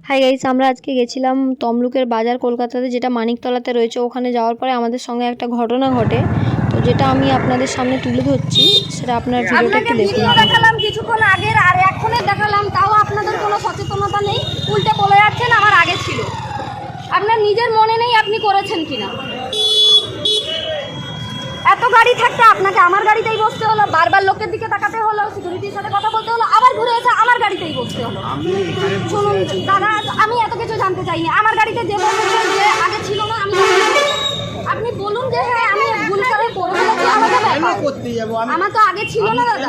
Hi guys, আমরা আজকে গেছিলাম তমলুকের বাজার কলকাতাতে, যেটা মানিকতলাতে রয়েছে। ওখানে যাওয়ার পরে আমাদের সঙ্গে একটা ঘটনা ঘটে, তো যেটা আমি আপনাদের সামনে তুলে ধরছি, সেটা আপনার ভিডিওটা একটু দেখুন। দেখালাম কিছুক্ষণ আগের আর এখনের দেখালাম, তাও আপনাদের কোনো সচেতনতা নেই, উল্টে বলে যাচ্ছেন আমার আগে ছিল। আপনার নিজের মনে নেই আপনি করেছেন কিনা। এত গাড়ি থাকতে আপনাকে আমার গাড়িতেই বসতে হলো, বারবার লোকের দিকে তাকাতে হলো, সিকিউরিটির সাথে কথা বলতে হলো, আবার ঘুরে এসে আমার গাড়িতেই বসতে হলো। শুনুন দাদা, আমি এত কিছু জানতে চাইনি। আমার গাড়িতে যে বসেছেন যে আগে ছিল না, আমি আপনি বলুন যে হ্যাঁ আমি ভুল করে আমার তো আগে ছিল না দাদা,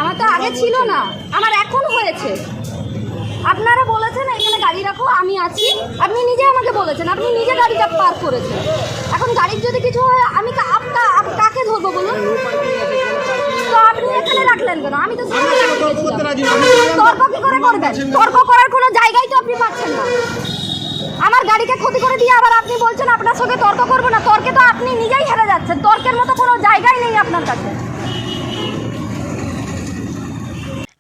আমার তো আগে ছিল না, আমার এখন হয়েছে। আপনারা বলেছেন এখানে গাড়ি রাখো, আমি আছি। আপনি নিজে আমাকে বলেছেন, আপনি নিজে গাড়িটা পার্ক করেছেন। এখন গাড়ির যদি কিছু হয় আমি কাকে ধরবো বলুন? তো আপনি এখানে রাখলেন কেন? আমি তো তর্ক কি করে করবেন? তর্ক করার কোনো জায়গায় তো আপনি পাচ্ছেন না। আমার গাড়িকে ক্ষতি করে দিয়ে আবার আপনি বলছেন আপনার সঙ্গে তর্ক করবো না। তর্কে তো আপনি নিজেই হেরে যাচ্ছেন। তর্কের মতো কোনো জায়গাই নেই আপনার কাছে।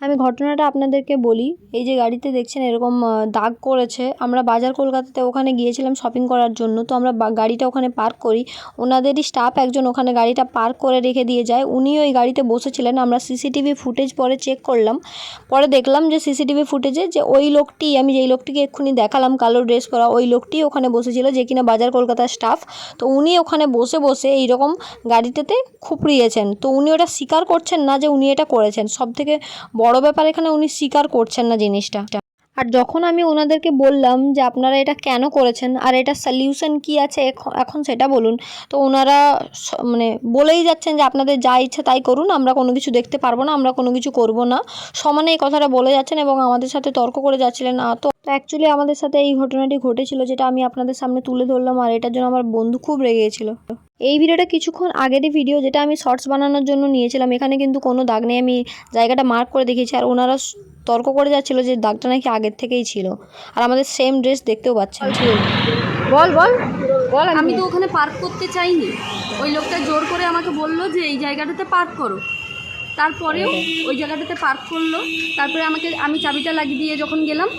আমি ঘটনাটা আপনাদেরকে বলি। এই যে গাড়িতে দেখছেন এরকম দাগ করেছে, আমরা বাজার কলকাতাতে ওখানে গিয়েছিলাম শপিং করার জন্য। তো আমরা গাড়িটা ওখানে পার্ক করি, ওনাদেরই স্টাফ একজন ওখানে গাড়িটা পার্ক করে রেখে দিয়ে যায়। উনি ওই গাড়িতে বসেছিলেন। আমরা সিসিটিভি ফুটেজ পরে চেক করলাম, পরে দেখলাম যে সিসিটিভি ফুটেজে যে ওই লোকটি, আমি যেই লোকটিকে এক্ষুনি দেখালাম কালো ড্রেস পরা, ওই লোকটি ওখানে বসেছিল, যে কিনা বাজার কলকাতার স্টাফ। তো উনি ওখানে বসে বসে এইরকম গাড়িটাতে খুপড়িয়েছেন। তো উনি ওটা স্বীকার করছেন না যে উনি এটা করেছেন। সবথেকে বড় ব্যাপার এখানে উনি স্বীকার করছেন না জিনিসটা। আর যখন আমি ওনাদেরকে বললাম যে আপনারা এটা কেন করেছেন আর এটা সলিউশন কি আছে এখন সেটা বলুন, তো ওনারা মানে বলেই যাচ্ছেন যে আপনাদের যা ইচ্ছা তাই করুন, আমরা কোনো কিছু দেখতে পারবো না, আমরা কোনো কিছু করব না, সমানে এই কথাটা বলে যাচ্ছেন এবং আমাদের সাথে তর্ক করে যাচ্ছিলেন। তো অ্যাকচুয়ালি আমাদের সাথে এই ঘটনাটি ঘটেছিল, যেটা আমি আপনাদের সামনে তুলে ধরলাম, আর এটার জন্য আমার বন্ধু খুব রেগে গেছিল। এই ভিডিওটা কিছুক্ষণ আগেরই ভিডিও, যেটা আমি শর্টস বানানোর জন্য নিয়েছিলাম। এখানে কিন্তু কোনো দাগ নেই, আমি জায়গাটা মার্ক করে দেখিয়েছি। আর ওনারা তর্ক করে যাচ্ছিল যে দাগটা নাকি আগের থেকেই ছিল, আর আমাদের সেম ড্রেস দেখতেও পাচ্ছেন। বল বল বল। আমি তো ওখানে পার্ক করতে চাইনি, ওই লোকটা জোর করে আমাকে বললো যে এই জায়গাটাতে পার্ক করো। তারপরেও ওই জায়গাটাতে পার্ক করলো। তারপরে আমি চাবিটা লাগিয়ে দিয়ে যখন গেলাম,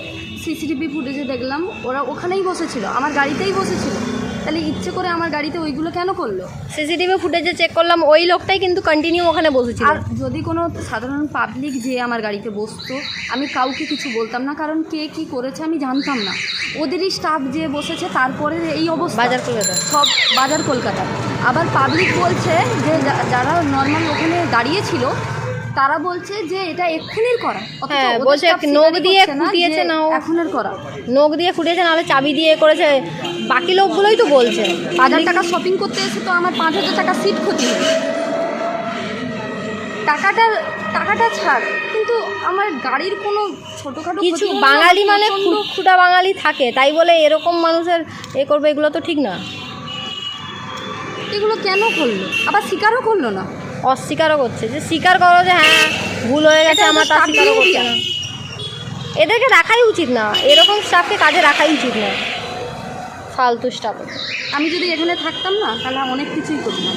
সিসিটিভি ফুটেজে দেখলাম ওরা ওখানেই বসেছিল, আমার গাড়িতেই বসেছিল। তাহলে ইচ্ছে করে আমার গাড়িতে ওইগুলো কেন করলো? সিসিটিভি ফুটেজে চেক করলাম, ওই লোকটাই কিন্তু কন্টিনিউ ওখানে বসেছিল। আর যদি কোনো সাধারণ পাবলিক যে আমার গাড়িতে বসতো, আমি কাউকে কিছু বলতাম না, কারণ কে কী করেছে আমি জানতাম না। ওদেরই স্টাফ যে বসেছে, তারপরে এই অবস্থা। বাজার কলকাতা, সব বাজার কলকাতা। আবার পাবলিক বলছে যে যারা নর্মাল ওখানে দাঁড়িয়েছিল তারা বলছে যে এটা এক্ষুনির করা। হ্যাঁ বলছে নখ দিয়ে ফুটিয়েছে, না এখনের করা, নখ দিয়ে ফুটিয়েছে, নাহলে চাবি দিয়ে করেছে। বাকি লোকগুলোই তো বলছে 1000 টাকা শপিং করতে এসে তো আমার 5000 টাকা সিট ক্ষতি হয়। টাকাটা ছাড়, কিন্তু আমার গাড়ির কোনো ছোটোখাটো কিছু বাঙালি মানে খুঁটা বাঙালি থাকে, তাই বলে এরকম মানুষের করবে, এগুলো তো ঠিক না। এগুলো কেন করলো? আবার স্বীকারও করলো না, অস্বীকারও করছে। যে স্বীকার করো যে হ্যাঁ ভুল হয়ে গেছে আমার, তা স্বীকারও করছে না। এদেরকে রাখাই উচিত না, এরকম স্টাফকে কাজে রাখাই উচিত না, ফালতু স্টাফ। আমি যদি এখানে থাকতাম না তাহলে অনেক কিছুই করতাম।